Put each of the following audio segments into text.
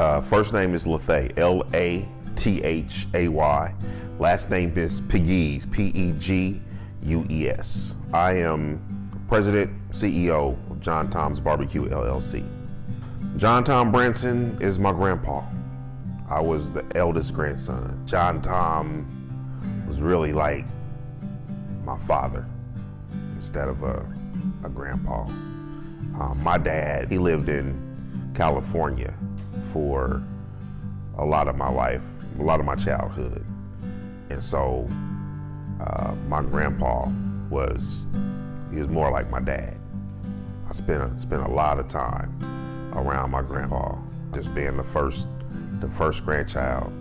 First name is Lathay, Lathay. Last name is Pegues, Pegues. I am President, CEO of John Tom's Barbecue, LLC. John Tom Branson is my grandpa. I was the eldest grandson. John Tom was really like my father instead of a grandpa. My dad, he lived in California for a lot of my life, a lot of my childhood. And so my grandpa he was more like my dad. I spent a lot of time around my grandpa, just being the first grandchild.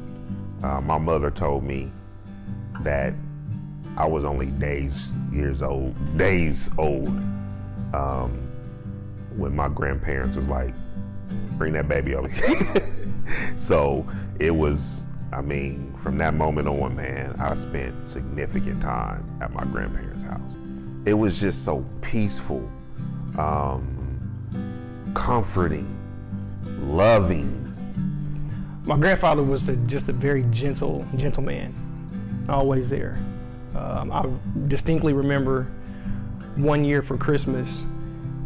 My mother told me that I was only days old when my grandparents was like, bring that baby over here. So it was, from that moment on, man, I spent significant time at my grandparents' house. It was just so peaceful, comforting, loving. My grandfather was just a very gentle man, always there. I distinctly remember one year for Christmas,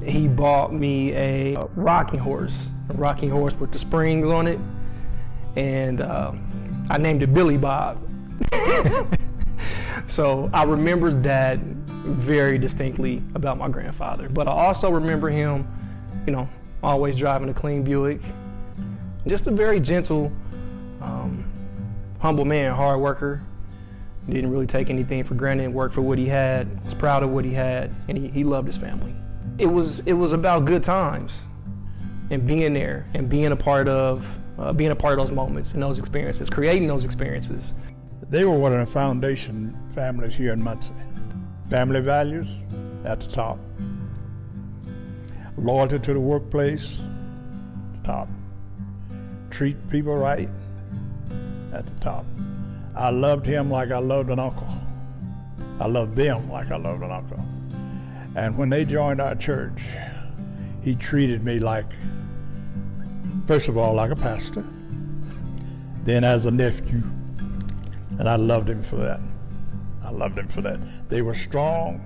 he bought me a rocking horse with the springs on it, and I named it Billy Bob. So I remember that very distinctly about my grandfather. But I also remember him, always driving a clean Buick. Just a very gentle, humble man, hard worker. Didn't really take anything for granted, worked for what he had, was proud of what he had, and he loved his family. It was about good times and being there and being a part of those moments and those experiences, creating those experiences. They were one of the foundation families here in Muncie. Family values at the top. Loyalty to the workplace, top. Treat people right at the top. I loved him like I loved an uncle. I loved them like I loved an uncle. And when they joined our church, he treated me like, first of all, like a pastor, then as a nephew. And I loved him for that. They were strong,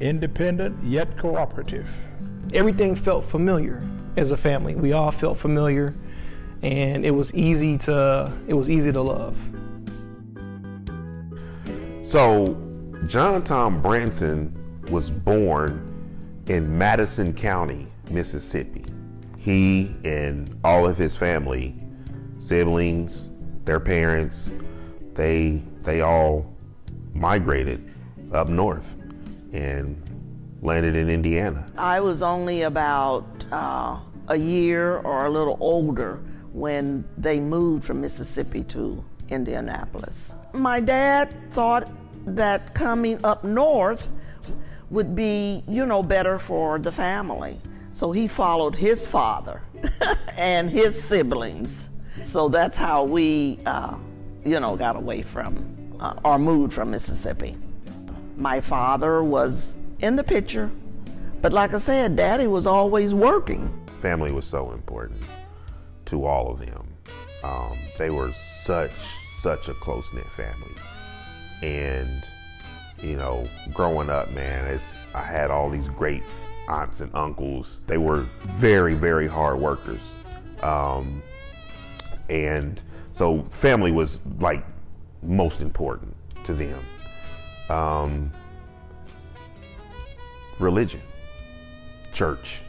independent, yet cooperative. Everything felt familiar as a family. We all felt familiar, and it was easy to love. So John Tom Branson was born in Madison County, Mississippi. He and all of his family, siblings, their parents, they all migrated up north and landed in Indiana. I was only about a year or a little older when they moved from Mississippi to Indianapolis. My dad thought that coming up north would be, better for the family. So he followed his father and his siblings. So that's how we, got away from, or moved from Mississippi. My father was in the picture, but like I said, Daddy was always working. Family was so important to all of them. They were such a close-knit family. And, growing up, man, I had all these great aunts and uncles. They were very, very hard workers. And so family was like most important to them. Religion, church.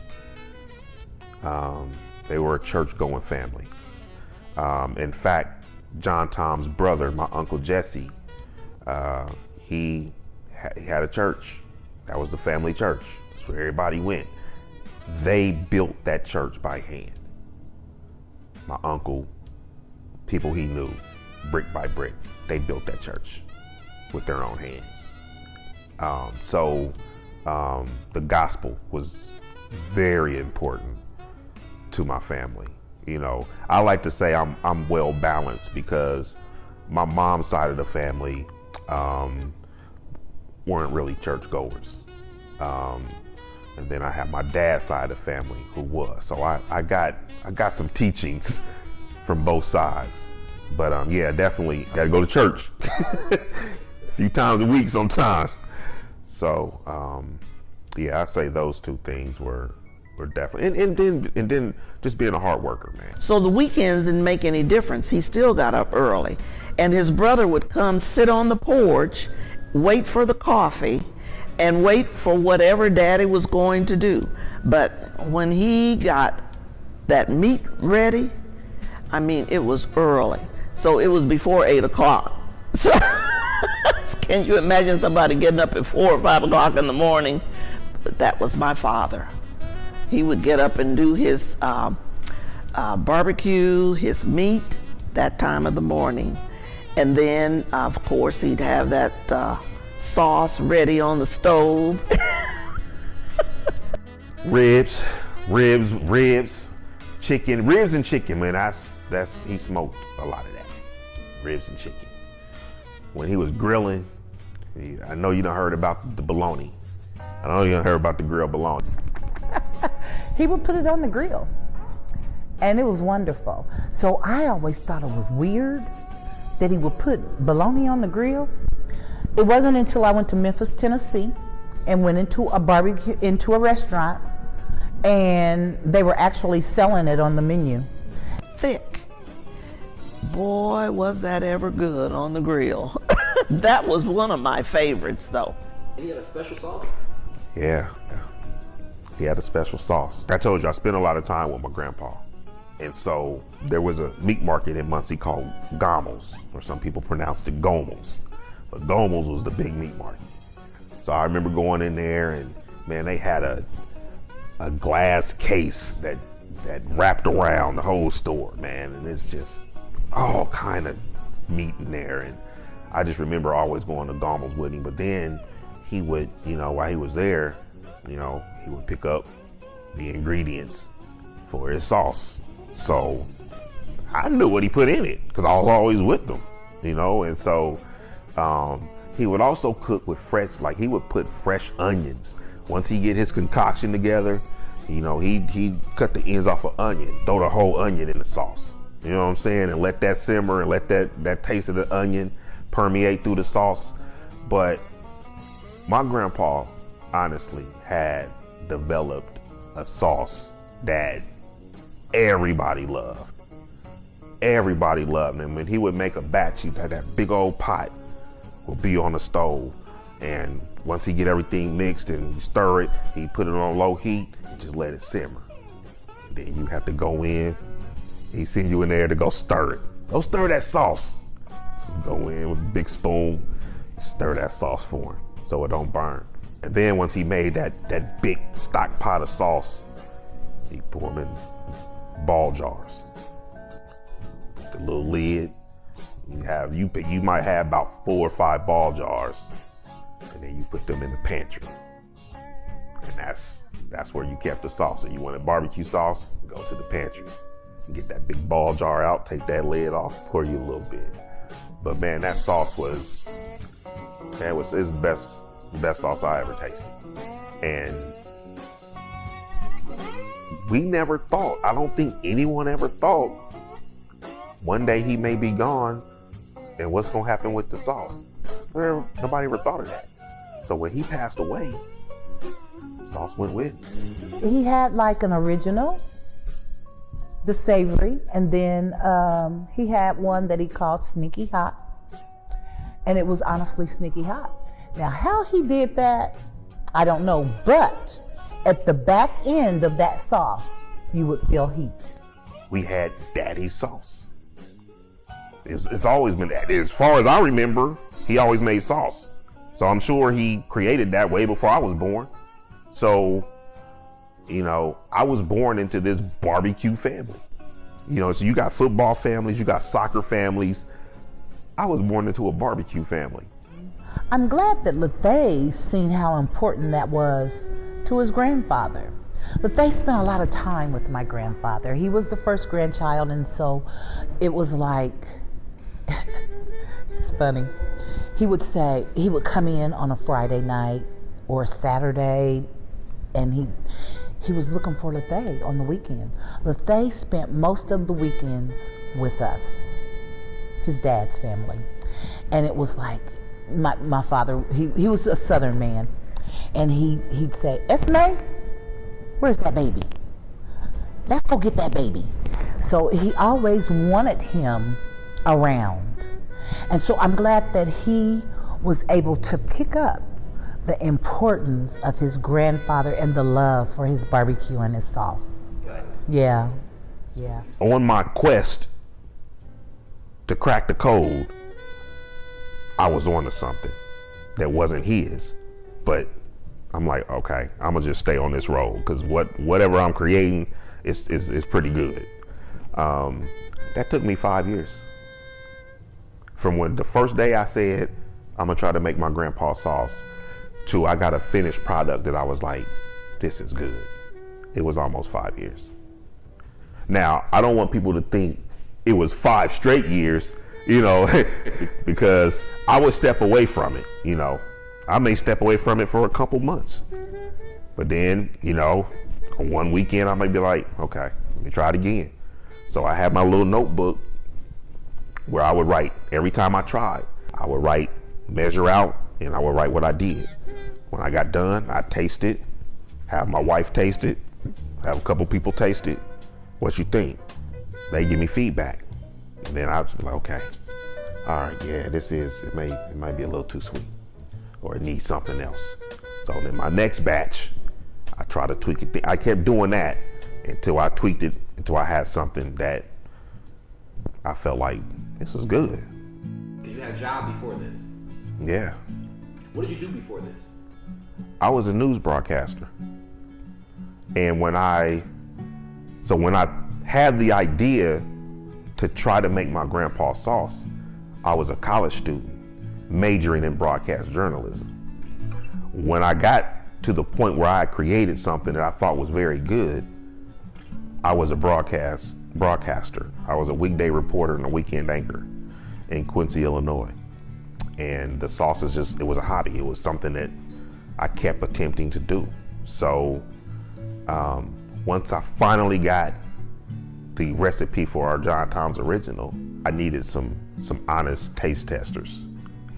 They were a church-going family. In fact, John Tom's brother, my Uncle Jesse, he had a church. That was the family church. That's where everybody went. They built that church by hand. My uncle, people he knew, brick by brick, they built that church with their own hands. So the gospel was very important to my family. I like to say I'm well balanced because my mom's side of the family weren't really churchgoers. And then I have my dad's side of the family who was. So I got some teachings from both sides. But yeah, definitely gotta go to church a few times a week sometimes. So yeah, I say those two things were definitely, and then just being a hard worker, man. So the weekends didn't make any difference. He still got up early. And his brother would come sit on the porch, wait for the coffee, and wait for whatever Daddy was going to do. But when he got that meat ready, I mean, it was early. So it was before 8 o'clock. So can you imagine somebody getting up at 4 or 5 o'clock in the morning? But that was my father. He would get up and do his barbecue, his meat, that time of the morning. And then, of course, he'd have that sauce ready on the stove. Ribs, chicken, ribs and chicken, man. That's he smoked a lot of that. Ribs and chicken. When he was grilling, I know you done heard about the bologna. I know you done heard about the grilled bologna. He would put it on the grill, and it was wonderful. So I always thought it was weird that he would put bologna on the grill. It wasn't until I went to Memphis, Tennessee, and went into a restaurant, and they were actually selling it on the menu. Thick. Boy, was that ever good on the grill. That was one of my favorites, though. And he had a special sauce? Yeah. He had a special sauce. I told you, I spent a lot of time with my grandpa. And so there was a meat market in Muncie called Gommel's, or some people pronounced it Gomel's. But Gomel's was the big meat market. So I remember going in there, and man, they had a glass case that wrapped around the whole store, man. And it's just all kind of meat in there. And I just remember always going to Gommel's with him. But then he would, while he was there, he would pick up the ingredients for his sauce. So I knew what he put in it because I was always with him, and so he would also cook with he would put fresh onions. Once he get his concoction together, he'd cut the ends off an onion, throw the whole onion in the sauce. You know what I'm saying? And let that simmer and let that taste of the onion permeate through the sauce. But my grandpa honestly had developed a sauce that everybody loved. Everybody loved him. When he would make a batch, he'd have that big old pot would be on the stove. And once he get everything mixed and stir it, he put it on low heat and just let it simmer. And then you have to go in. He send you in there to go stir it. Go stir that sauce. So you go in with a big spoon, stir that sauce for him so it don't burn. And then once he made that big stock pot of sauce, he pour them in ball jars. With the little lid. You might have about 4 or 5 ball jars, and then you put them in the pantry. And that's where you kept the sauce. So you wanted barbecue sauce, go to the pantry. Get that big ball jar out, take that lid off, pour you a little bit. But man, that sauce it's the best sauce I ever tasted. And we never thought, I don't think anyone ever thought, one day he may be gone, and what's gonna happen with the sauce? Nobody ever thought of that. So when he passed away, the sauce went with him. He had like an original, the savory, and then he had one that he called Sneaky Hot. And it was honestly sneaky hot. Now, how he did that, I don't know, but at the back end of that sauce, you would feel heat. We had Daddy's sauce. It's always been that. As far as I remember, he always made sauce. So I'm sure he created that way before I was born. So, I was born into this barbecue family. So you got football families, you got soccer families. I was born into a barbecue family. I'm glad that Lethea seen how important that was to his grandfather. Lethea spent a lot of time with my grandfather. He was the first grandchild, and so it was like, it's funny. He would come in on a Friday night or a Saturday, and he was looking for Lethea on the weekend. Lethea spent most of the weekends with us, his dad's family. And it was like, my father, he was a Southern man, and he'd say, Esme, where's that baby? Let's go get that baby. So he always wanted him around. And so I'm glad that he was able to pick up the importance of his grandfather and the love for his barbecue and his sauce. Yeah. On my quest to crack the code, I was onto something that wasn't his, but I'm like, okay, I'm gonna just stay on this road because whatever I'm creating is pretty good. That took me 5 years. From when the first day I said, I'm gonna try to make my grandpa's sauce, to I got a finished product that I was like, this is good. It was almost 5 years. Now, I don't want people to think it was 5 straight years, because I would step away from it, I may step away from it for a couple months. But then, one weekend I may be like, okay, let me try it again. So I had my little notebook where I would write every time I tried. I would write, measure out, and I would write what I did. When I got done, I'd taste it, have my wife taste it, have a couple people taste it. What you think? They give me feedback. And then I was like, okay, all right, yeah, it might be a little too sweet, or it needs something else. So then my next batch, I try to tweak it. I kept doing that until I tweaked it, until I had something that I felt like this was good. Because you had a job before this. Yeah. What did you do before this? I was a news broadcaster. And when I had the idea to try to make my grandpa's sauce, I was a college student majoring in broadcast journalism. When I got to the point where I had created something that I thought was very good, I was a broadcaster. I was a weekday reporter and a weekend anchor in Quincy, Illinois. And the sauce it was a hobby. It was something that I kept attempting to do. So once I finally got the recipe for our John Tom's original, I needed some honest taste testers,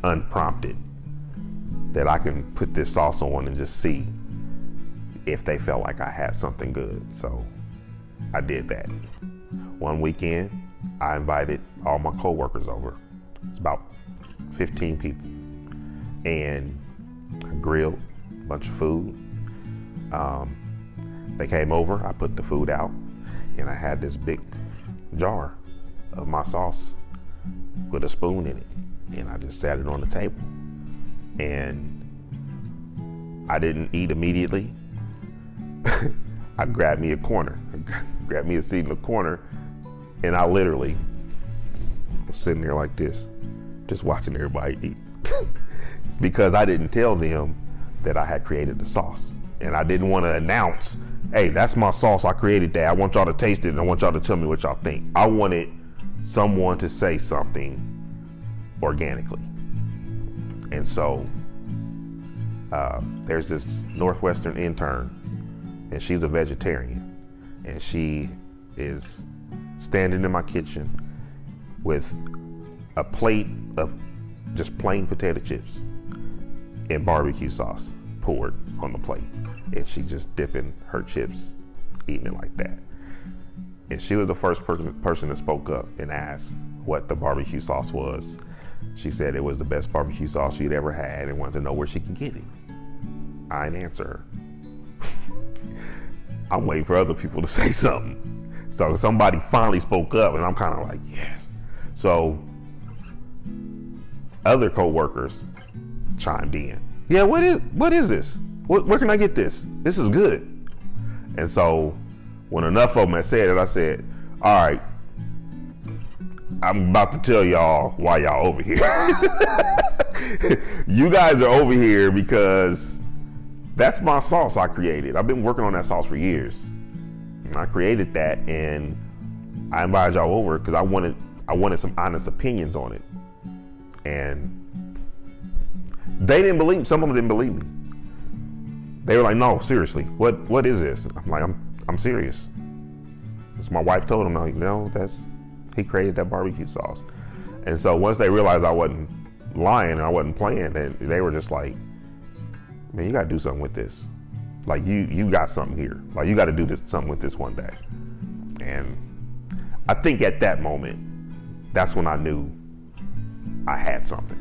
unprompted, that I can put this sauce on and just see if they felt like I had something good. So I did that. One weekend, I invited all my coworkers over. It's about 15 people. And I grilled a bunch of food. They came over, I put the food out, and I had this big jar of my sauce with a spoon in it. And I just sat it on the table. And I didn't eat immediately. I grabbed me a corner, grabbed me a seat in the corner, and I literally was sitting there like this, just watching everybody eat. Because I didn't tell them that I had created the sauce. And I didn't want to announce, hey, that's my sauce, I created that. I want y'all to taste it and I want y'all to tell me what y'all think. I wanted someone to say something organically. And so there's this Northwestern intern, and she's a vegetarian. And she is standing in my kitchen with a plate of just plain potato chips and barbecue sauce poured on the plate. And she's just dipping her chips, eating it like that. And she was the first person that spoke up and asked what the barbecue sauce was. She said it was the best barbecue sauce she'd ever had and wanted to know where she could get it. I didn't answer her. I'm waiting for other people to say something. So somebody finally spoke up, and I'm kind of like, yes. So other co-workers chimed in. Yeah, what is this? Where can I get this? This is good. And so when enough of them had said it, I said, all right, I'm about to tell y'all why y'all over here. You guys are over here because that's my sauce I created. I've been working on that sauce for years. And I created that, and I invited y'all over because I wanted some honest opinions on it. And they didn't believe, some of them didn't believe me. They were like, no, seriously, what is this? I'm like, I'm serious. So my wife told him, like, no, he created that barbecue sauce. And so once they realized I wasn't lying and I wasn't playing, then they were just like, man, you gotta do something with this. Like you got something here. Like you gotta do something with this one day. And I think at that moment, that's when I knew I had something.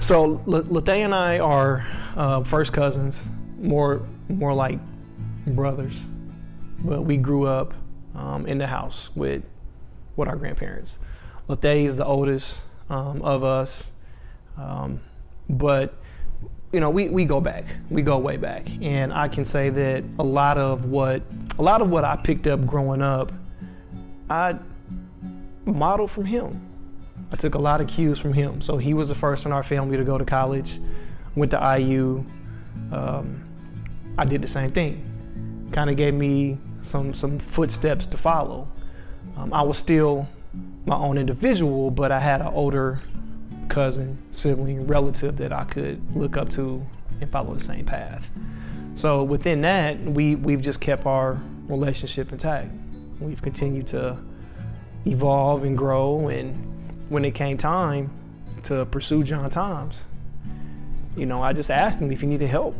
So Lethea and I are first cousins, more like brothers, but we grew up in the house with our grandparents. Lethea is the oldest of us, but you know, we go way back, and I can say that a lot of what I picked up growing up, I modeled from him. I took a lot of cues from him. So he was the first in our family to go to college, went to IU. I did the same thing. Kind of gave me some footsteps to follow. I was still my own individual, but I had an older cousin, sibling, relative that I could look up to and follow the same path. So within that, we've just kept our relationship intact. We've continued to evolve and grow, and when it came time to pursue John Tom's, you know, I just asked him if he needed help.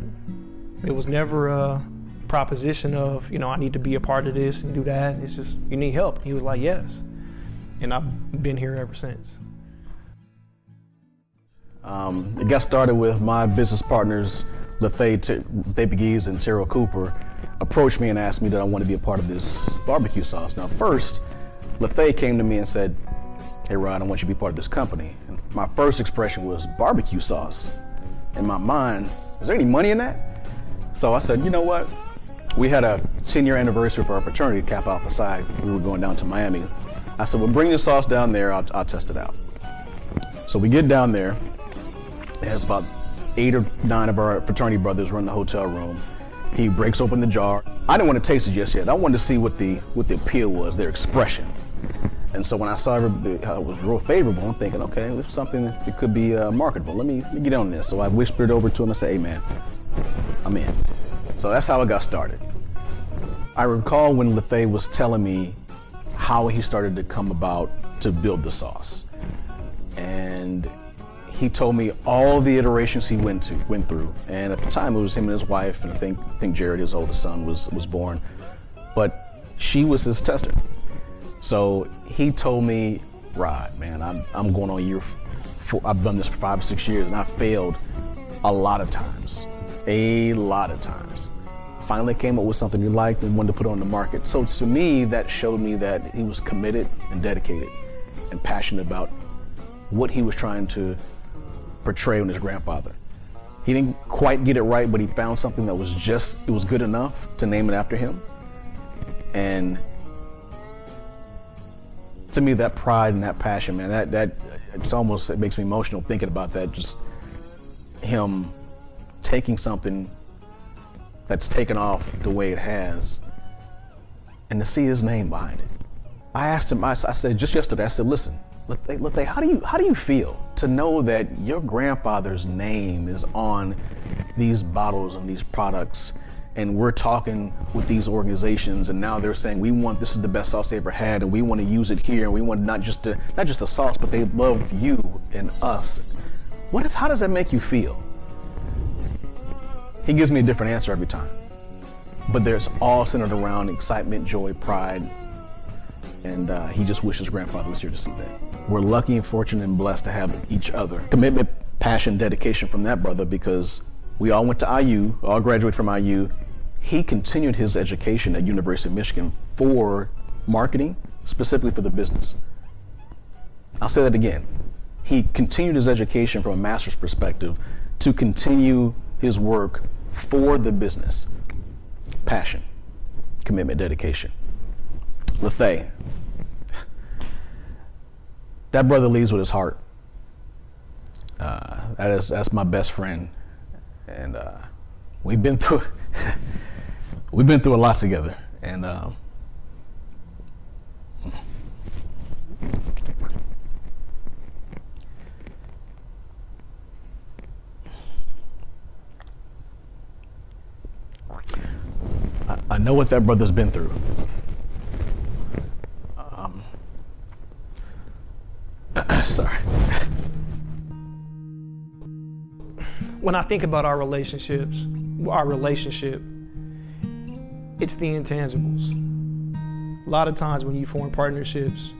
It was never a proposition of, you know, I need to be a part of this and do that. It's just, you need help. He was like, yes. And I've been here ever since. It got started with my business partners, Lethea Begieves and Terrell Cooper, approached me and asked me that I want to be a part of this barbecue sauce. Now first, Lethea came to me and said, hey Rod, I want you to be part of this company. And my first expression was barbecue sauce. In my mind, is there any money in that? So I said, you know what? We had a 10-year anniversary for our fraternity, Kappa Alpha Psi. We were going down to Miami. I said, well, bring the sauce down there, I'll test it out. So we get down there. There's about 8 or 9 of our fraternity brothers were in the hotel room. He breaks open the jar. I didn't want to taste it just yet. I wanted to see what the appeal was, their expression. And so when I saw it was real favorable, I'm thinking, okay, this is something that could be marketable. Let me get on this. So I whispered over to him and said, hey man, I'm in. So that's how it got started. I recall when Lethea was telling me how he started to come about to build the sauce. And he told me all the iterations he went through. And at the time it was him and his wife, and I think Jared, his oldest son, was born. But she was his tester. So he told me, Rod, man, I'm going on year 4. I've done this for 5 or 6 years, and I failed a lot of times. Finally came up with something he liked and wanted to put on the market. So to me, that showed me that he was committed and dedicated and passionate about what he was trying to portray on his grandfather. He didn't quite get it right, but he found something that was it was good enough to name it after him. And to me, that pride and that passion, man, that it makes me emotional thinking about that. Just him taking something that's taken off the way it has, and to see his name behind it. I asked him, I said just yesterday, I said, listen, Lethea, how do you feel to know that your grandfather's name is on these bottles and these products, and we're talking with these organizations, and now they're saying this is the best sauce they ever had, and we want to use it here, and we want not just the sauce, but they love you and us. How does that make you feel? He gives me a different answer every time, but there's all centered around excitement, joy, pride, and he just wishes grandfather was here to see that. We're lucky and fortunate and blessed to have each other. Commitment, passion, dedication from that brother, because we all went to IU, all graduated from IU. He continued his education at University of Michigan for marketing, specifically for the business. I'll say that again. He continued his education from a master's perspective to continue his work for the business. Passion, commitment, dedication. Lethea, that brother leads with his heart. That's my best friend, and we've been through a lot together, and I know what that brother's been through. Sorry. When I think about our relationships, our relationship, it's the intangibles. A lot of times when you form partnerships,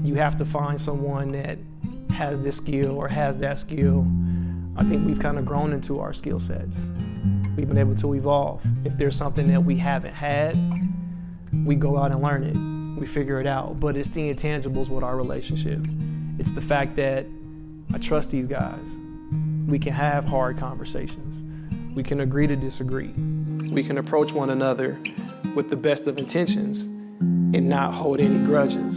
you have to find someone that has this skill or has that skill. I think we've kind of grown into our skill sets. We've been able to evolve. If there's something that we haven't had, we go out and learn it. We figure it out. But it's the intangibles with our relationship. It's the fact that I trust these guys. We can have hard conversations. We can agree to disagree. We can approach one another with the best of intentions and not hold any grudges.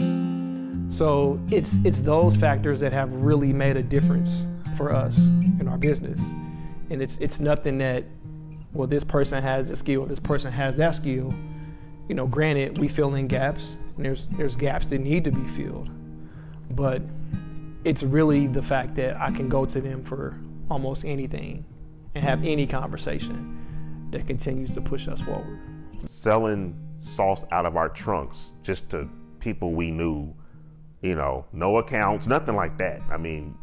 So it's those factors that have really made a difference for us in our business. And it's nothing that, well, this person has this skill, this person has that skill. You know, granted, we fill in gaps, and there's gaps that need to be filled. But it's really the fact that I can go to them for almost anything and have any conversation that continues to push us forward. Selling sauce out of our trunks just to people we knew, you know, no accounts, nothing like that. I mean,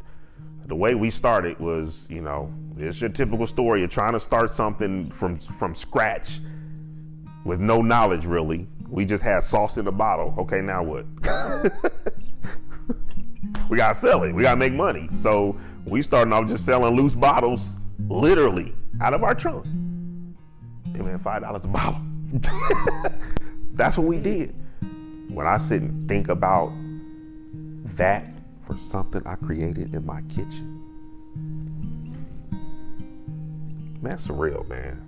the way we started was, you know, it's your typical story. You're trying to start something from scratch with no knowledge, really. We just had sauce in a bottle. Okay, now what? We gotta sell it. We gotta make money. So we started off just selling loose bottles, literally, out of our trunk. Hey man, $5 a bottle. That's what we did. When I sit and think about that for something I created in my kitchen, man, that's surreal, man.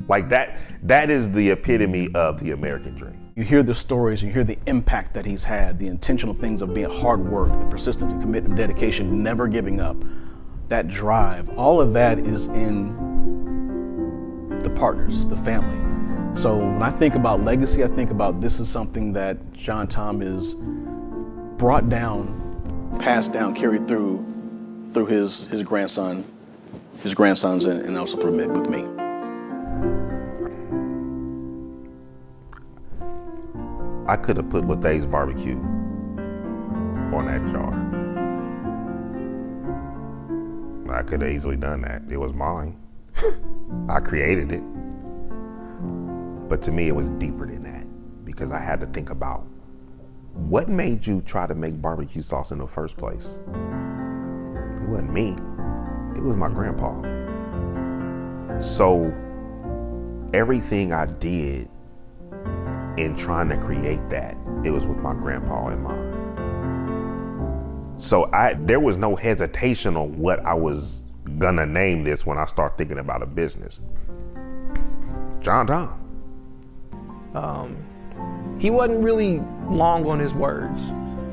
Like that is the epitome of the American dream. You hear the stories, you hear the impact that he's had, the intentional things of being hard work, the persistence and commitment, dedication, never giving up, that drive, all of that is in the partners, the family. So when I think about legacy, I think about this is something that John Tom is brought down, passed down, carried through his grandsons, and also through with me. I could have put Lethay's barbecue on that jar. I could have easily done that. It was mine. I created it. But to me, it was deeper than that because I had to think about what made you try to make barbecue sauce in the first place? It wasn't me. It was my grandpa. So everything I did in trying to create that, it was with my grandpa in mind. So there was no hesitation on what I was gonna name this when I start thinking about a business. John Tom. He wasn't really long on his words,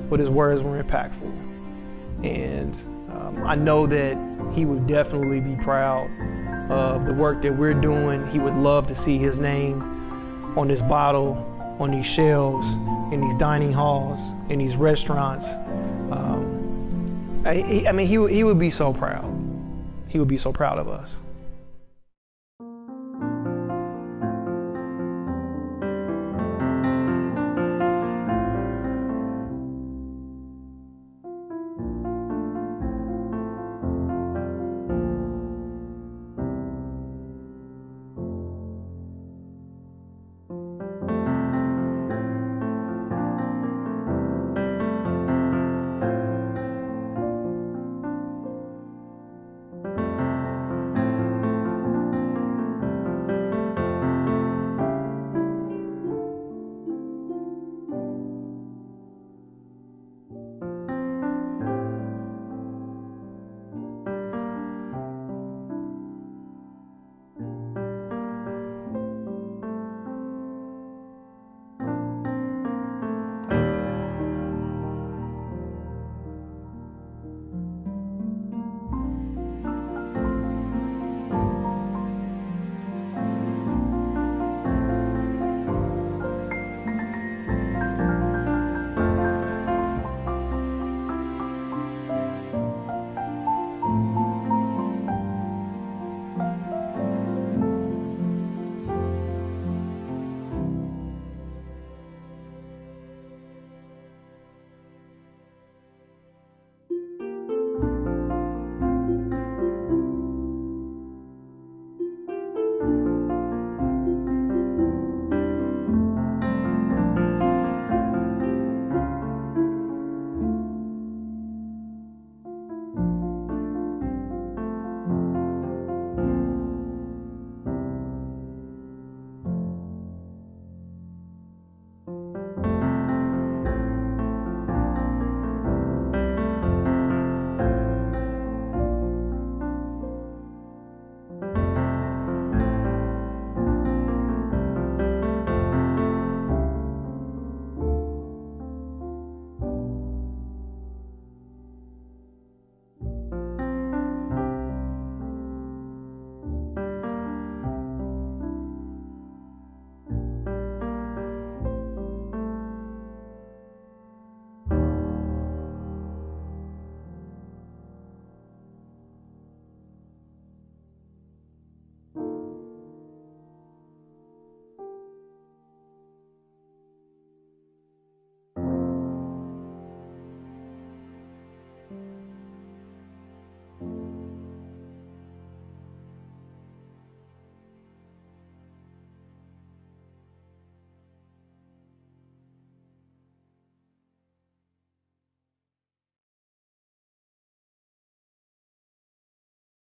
but his words were impactful. And I know that he would definitely be proud of the work that we're doing. He would love to see his name on this bottle, on these shelves, in these dining halls, in these restaurants. I mean, he would be so proud. He would be so proud of us.